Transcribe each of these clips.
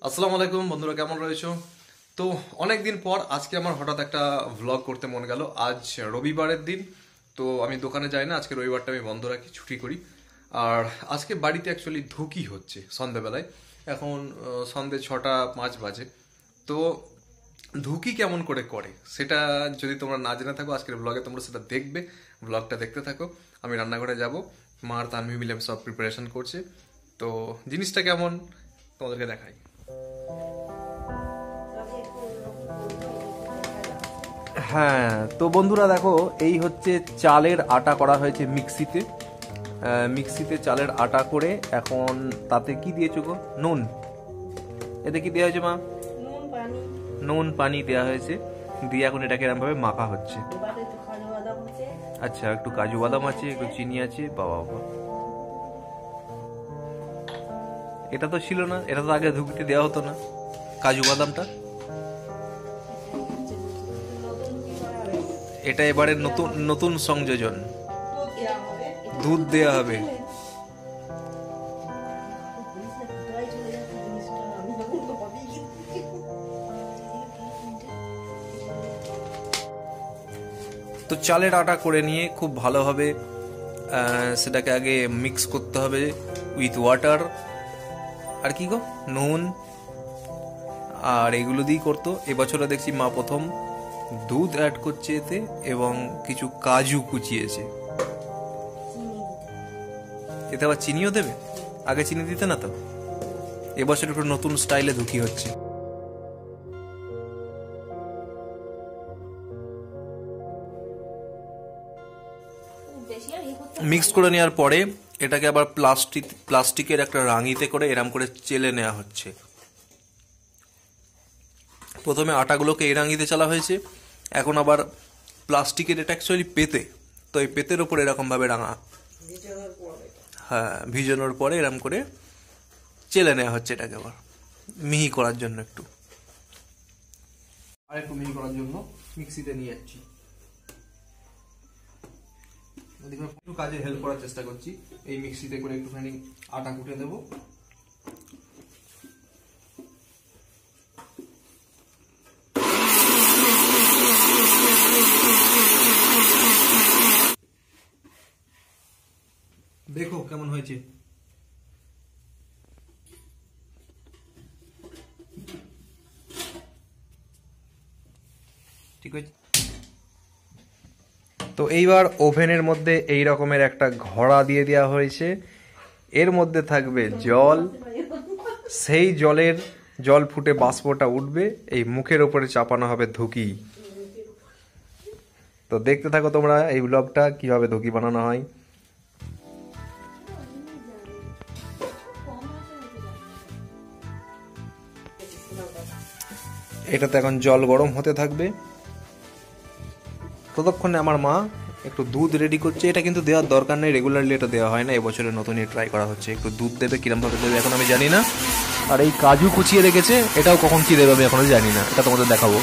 আসসালামু আলাইকুম বন্ধুরা, কেমন রয়েছো? তো অনেক দিন পর আজকে আমার হঠাৎ একটা ভ্লগ করতে মন গেল। আজ রবিবারের দিন, তো আমি দোকানে যাই না, আজকে রবিবারটা আমি বন্ধ রাখি, ছুটি করি। আর আজকে বাড়িতে অ্যাকচুয়ালি ধুকি হচ্ছে সন্ধ্যাবেলায়। এখন সন্ধ্যে 6টা 5 বাজে। তো ধুকি কেমন করে করে সেটা যদি তোমরা না জেনে থাকো, আজকের ব্লগে তোমরা সেটা দেখবে। ব্লগটা দেখতে থাকো। আমি রান্নাঘরে যাব, মা আর তানভি মিলে সব প্রিপারেশন করছে। তো জিনিসটা কেমন তোমাদেরকে দেখাই। হ্যাঁ, তো বন্ধুরা দেখো, এই হচ্ছে চালের আটা করা হয়েছে মিক্সিতে। মিক্সিতে চালের আটা করে এখন তাতে কি দিয়েছো গো? নুন। এতে কি দেওয়া হয়েছে মা? নুন পানি দেওয়া হয়েছে, দিয়ে এখন এটাকে এরকম ভাবে মাখা হচ্ছে। আচ্ছা, একটু কাজু বাদাম আছে, একটু চিনি আছে। বাবা বাবা, এটা তো ছিল না, এটা তো আগে ধুকিতে দেওয়া হতো না, কাজু বাদামটা। এটা এবারে নতুন নতুন সংযোজন, দুধ দেওয়া হবে। তো চালের আটা করে নিয়ে খুব ভালোভাবে সেটাকে আগে মিক্স করতে হবে উইথ ওয়াটার আর কি গো, নুন আর এগুলো দিয়েই করতো। এবছরে দেখছি মা প্রথম দুধ অ্যাড করছে এতে, এবং কিছু কাজু কুচিয়েছে। এতে আবার চিনিও দেবে, আগে চিনি দিতে না তো। এবছর একটু নতুন স্টাইলে ধুকি হচ্ছে। মিক্স করে নেওয়ার পরে এটাকে আবার প্লাস্টিকের একটা রাঙিতে করে এরম করে চেলে নেওয়া হচ্ছে। প্রথমে আটাগুলোকে এই রাঙিতে চালা হয়েছে, এখন আবার প্লাস্টিকের, এটা অ্যাকচুয়ালি পেতে, তো এই পেতের ওপর এরকম ভাবে রাঙা, হ্যাঁ, ভিজানোর পরে এরম করে চেলে নেওয়া হচ্ছে এটাকে আবার মিহি করার জন্য। একটু মিহি করার জন্য মিক্সিতে নিয়ে যাচ্ছি। একটু কাজে হেল্প করার চেষ্টা করছি। এই মিক্সিতে করে একটুখানি আটা কুটে দেবো। দেখো কেমন হয়েছে। ঠিক আছে। তো এইবার ওভেনের মধ্যে এই রকমের একটা ঘড়া দিয়ে দেওয়া হয়েছে। এর মধ্যে থাকবে জল, সেই জল ফুটে বাষ্পটা উঠবে, এই মুখের ওপরে চাপানো হবে ধুকি। তো দেখতে থাকো তোমরা এই ব্লগটা, কিভাবে ধুকি বানানো হয়। এটাতে এখন জল গরম হতে থাকবে। ততক্ষণে আমার মা একটু দুধ রেডি করছে। এটা কিন্তু দেওয়ার দরকার নেই, রেগুলারলি এটা দেওয়া হয় না, এবছরের নতুনই ট্রাই করা হচ্ছে। একটু দুধ দেবে, কিরম ভাবে দেবে এখন আমি জানি না। আর এই কাজু কুচিয়ে রেখেছে, এটাও কখন কি দেবে আমি এখনো জানি না, এটা তোমাদের দেখাবো।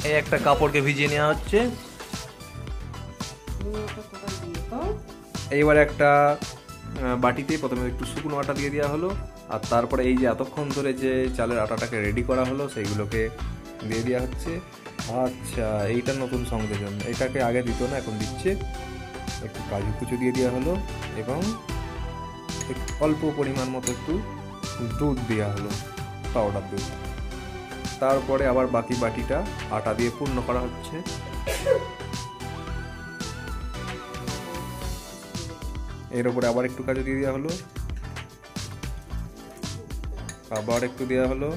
এই একটা কাপড়কে ভিজিয়ে নেওয়া হচ্ছে। এইবার একটা বাটিতে প্রথমে একটু শুকনো আটা দিয়ে দেওয়া হলো, আর তারপরে এই যে এতক্ষণ ধরে যে চালের আটাটাকে রেডি করা হলো সেইগুলোকে দিয়ে দেওয়া হচ্ছে। আচ্ছা, এইটা নতুন সংযোজন, এটাকে আগে দিত না, এখন দিচ্ছে। একটু কাজু কুচু দিয়ে দেওয়া হলো, এবং অল্প পরিমাণ মতো একটু দুধ দেওয়া হলো, পাউডার দুধ। তারপরে আবার বাকি বাটিটা আটা দিয়ে পূর্ণ করা হচ্ছে। এর উপরে আবার একটু কাজু দিয়ে দেওয়া হলো, আবার একটু দেওয়া হলো,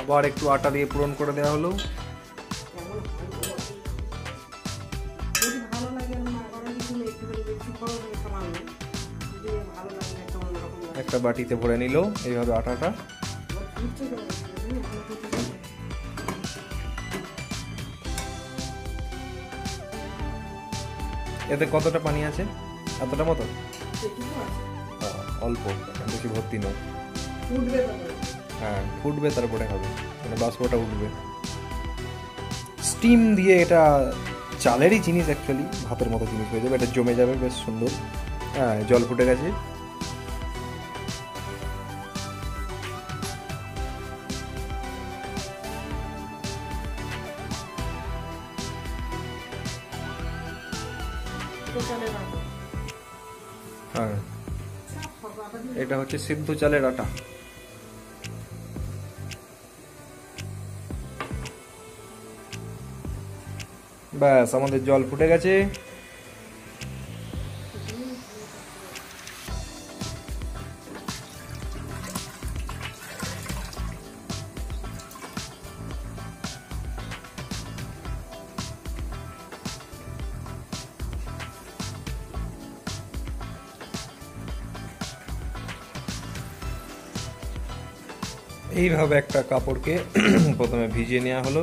আবার একটু আটা দিয়ে পূরণ করে দেওয়া হলো। একটা বাটিতে ভরে নিল এইভাবে আটাটা। এতে কতটা পানি আছে? এতটা মতো, অল্প, বেশি ভর্তি নয়। ফুটবে তারপরে। হ্যাঁ, ফুটবে তারপরে হবে, মানে বাষ্পটা উঠবে। স্টিম দিয়ে এটা চালেরই জিনিস, অ্যাকচুয়ালি ভাতের মতো জিনিস হয়ে যাবে, এটা জমে যাবে বেশ সুন্দর। হ্যাঁ, জল ফুটে গেছে। হ্যাঁ, এটা হচ্ছে সিদ্ধ চালের আটা। ব্যাস, আমাদের জল ফুটে গেছে। এইভাবে একটা কাপড়কে প্রথমে ভিজিয়ে নেওয়া হলো।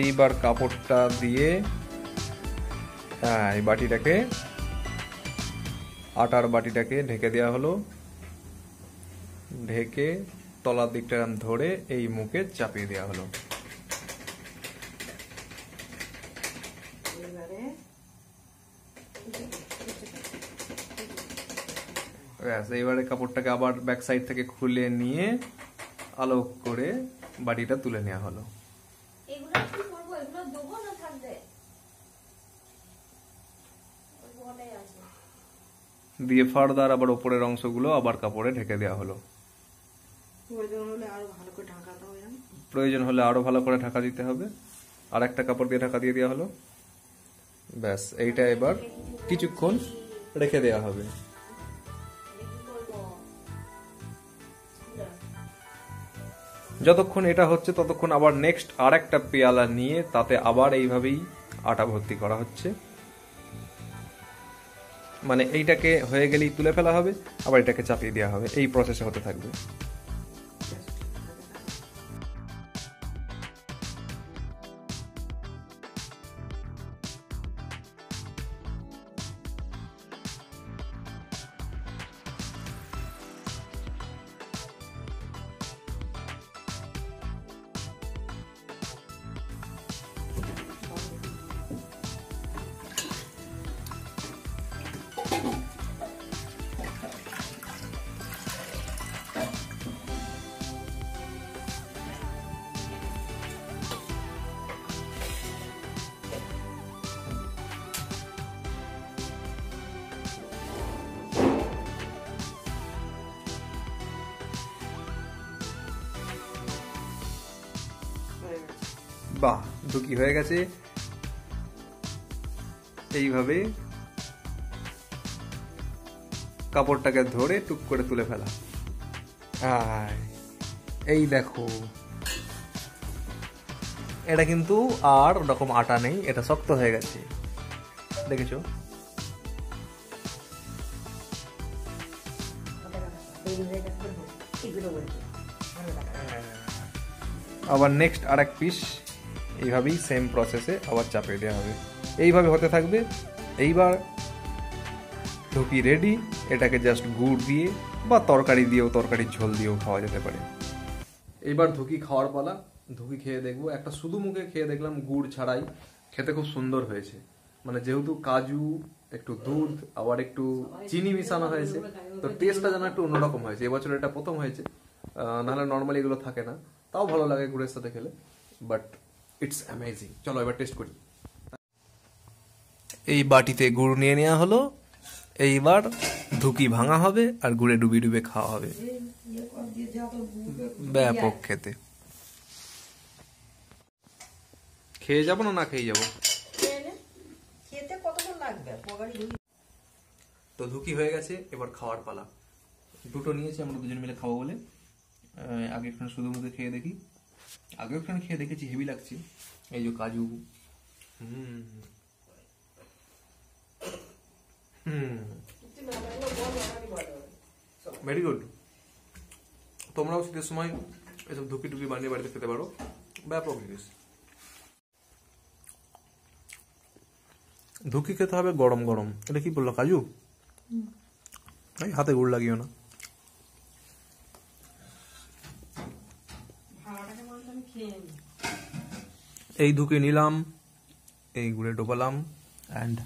এইবার কাপড়টা দিয়ে এই বাটিটাকে, আটার বাটিটাকে ঢেকে দেওয়া হলো। ঢেকে তলার দিকটা ধরে এই মুখে চাপিয়ে দেওয়া হলো। এইবারে কাপড়টাকে আবার ব্যাক সাইড থেকে খুলে নিয়ে আলো করে বাটিটা তুলে নেওয়া হলো। দিয়ে ফার্দার আবার উপরের অংশগুলো আবার কাপড়ে ঢেকে দেওয়া হলো। প্রয়োজন হলে আরো ভালো করে ঢাকা দিতে হবে। আর একটা কাপড় দিয়ে ঢাকা দিয়ে দেওয়া হলো। ব্যাস, এইটা এবার কিছুক্ষণ রেখে দেওয়া হবে। যতক্ষণ এটা হচ্ছে ততক্ষণ আবার নেক্সট আর একটা পেয়ালা নিয়ে তাতে আবার এইভাবেই আটা ভর্তি করা হচ্ছে। মানে এইটাকে হয়ে গেলেই তুলে ফেলা হবে, আবার এটাকে চাপিয়ে দেওয়া হবে, এই প্রসেসে হতে থাকবে। বাহ, ধুকি হয়ে গেছে। এইভাবে কাপড়টাকে ধরে টুক করে তুলে ফেলা। এই দেখো, এটা কিন্তু আর ওরকম আটা নেই, এটা শক্ত হয়ে গেছে, দেখেছো? আবার নেক্সট আর এক পিস এইভাবেই সেম প্রসেসে আবার চাপিয়ে দেওয়া হবে। এইভাবে হতে থাকবে। এইবার ধুকি রেডি। এটাকে জাস্ট গুড় দিয়ে বা তরকারি দিয়েও, তরকারির ঝোল দিয়েও খাওয়া যেতে পারে। এইবার ধুকি খাওয়ার পালা। ধুকি খেয়ে দেখবো। একটা শুধু মুখে খেয়ে দেখলাম গুড় ছাড়াই, খেতে খুব সুন্দর হয়েছে। মানে যেহেতু কাজু, একটু দুধ, আবার একটু চিনি মিশানো হয়েছে, তো টেস্টটা যেন একটু অন্যরকম হয়েছে। এবছর এটা প্রথম হয়েছে, নাহলে নর্মালি এগুলো থাকে না। তাও ভালো লাগে গুড়ের সাথে খেলে, বাট ইটস অ্যামেজিং। চলো এবার টেস্ট করি। এই বাটিতে গুড় নিয়ে নেওয়া হলো। এইবার ধুকি ভাঙা হবে আর গুড়ে ডুবে ডুবে খাওয়া হবে। ব্যাপক খেতে। খেয়ে যাবো না খেয়ে যাবো? তো ধুকি হয়ে গেছে, এবার খাওয়ার পালা। দুটো নিয়েছি আমরা দুজন মিলে খাবো বলে। আগে একখানে শুধু মুখে খেয়ে দেখি। আগে একখানে খেয়ে দেখেছি, হেভি লাগছে। এই যে কাজু, ভেরি গুড। তোমরাও শীতের সময় এসব ধুকি টুকি বানিয়ে বাড়িতে খেতে পারো, ব্যাপক জিনিস। ধুকি খেতে হবে গরম গরম। এটা কি বললো, কাজু? এই হাতে গুড় লাগিও না। এই ধুকি নিলাম, এই গুড়ে ডোবালাম অ্যান্ড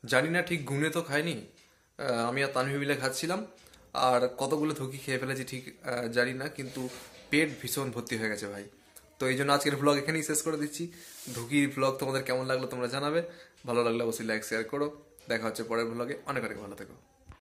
জানি না ঠিক গুনে তো খাইনি, আমি আর তানভি মিলে খাচ্ছিলাম, আর কতগুলো ধুকি খেয়ে ফেলেছি ঠিক জানি না, কিন্তু পেট ভীষণ ভর্তি হয়ে গেছে ভাই। তো এই জন্য আজকের ভ্লগ এখানেই শেষ করে দিচ্ছি। ধুকির ভ্লগ তোমাদের কেমন লাগলো তোমরা জানাবে, ভালো লাগলে অবশ্যই লাইক শেয়ার করো। দেখা হচ্ছে পরের ভ্লগে, অনেক অনেক ভালো থেকো।